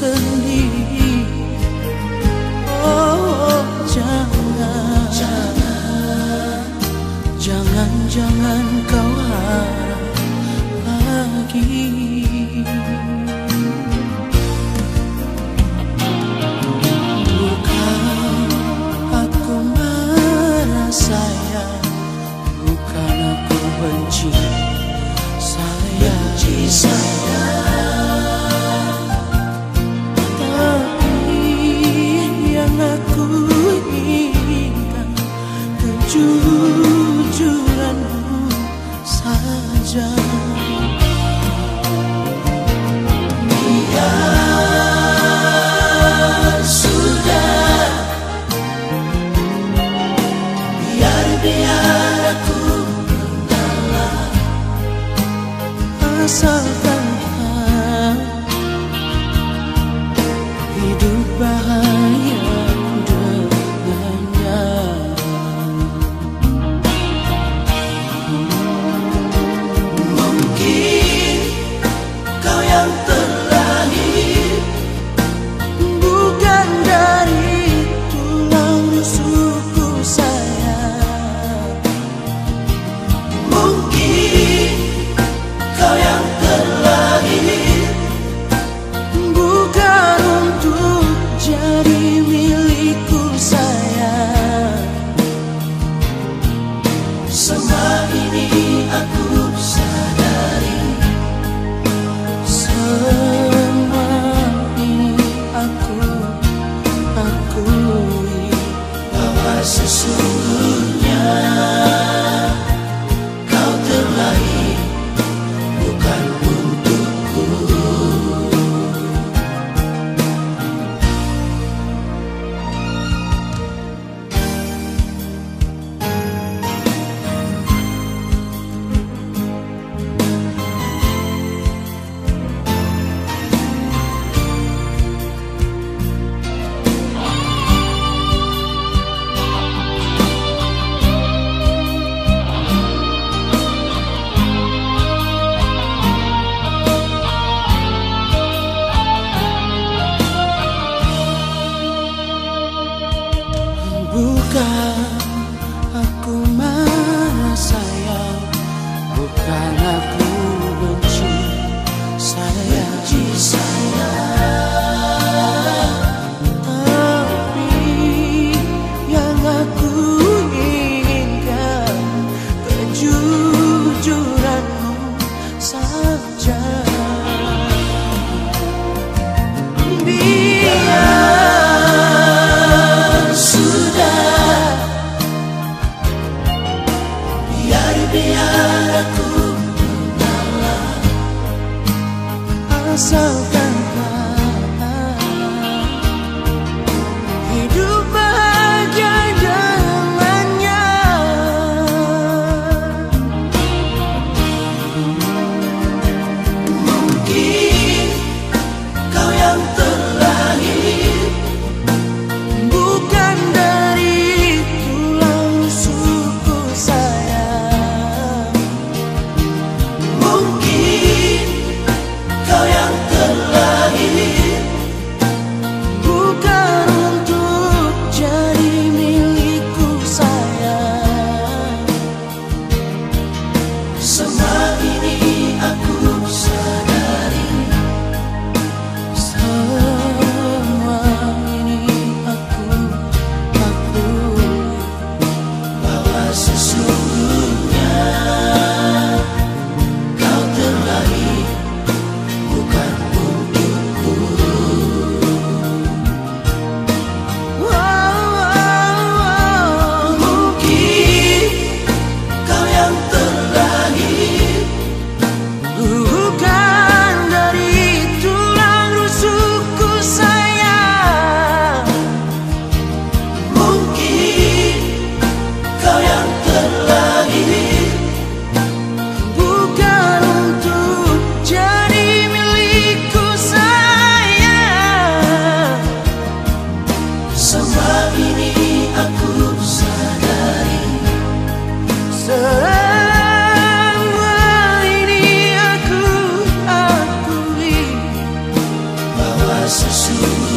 sendiri. Oh jangan, jangan, jangan kau harap lagi. Bukan aku marah sayang, bukan aku benci sayang, tapi yang aku inginkan kejujuranmu saja. Biar sudah, biar aku mengalah, asalkan hidup bahagia dengannya. Mungkin kau yang terlahir bukan dari tulang rusukku sayang. Mungkin kau yang terlahir bukan untuk jadi milikku sayang. Semua ini aku sadari, semua ini aku akui, bahwa sesungguhnya kau terlahir bukan untukku. Bukan aku marah sayang, bukan aku benci sayang, tapi yang aku inginkan kejujuranmu saja. Biar sudah, sesungguhnya.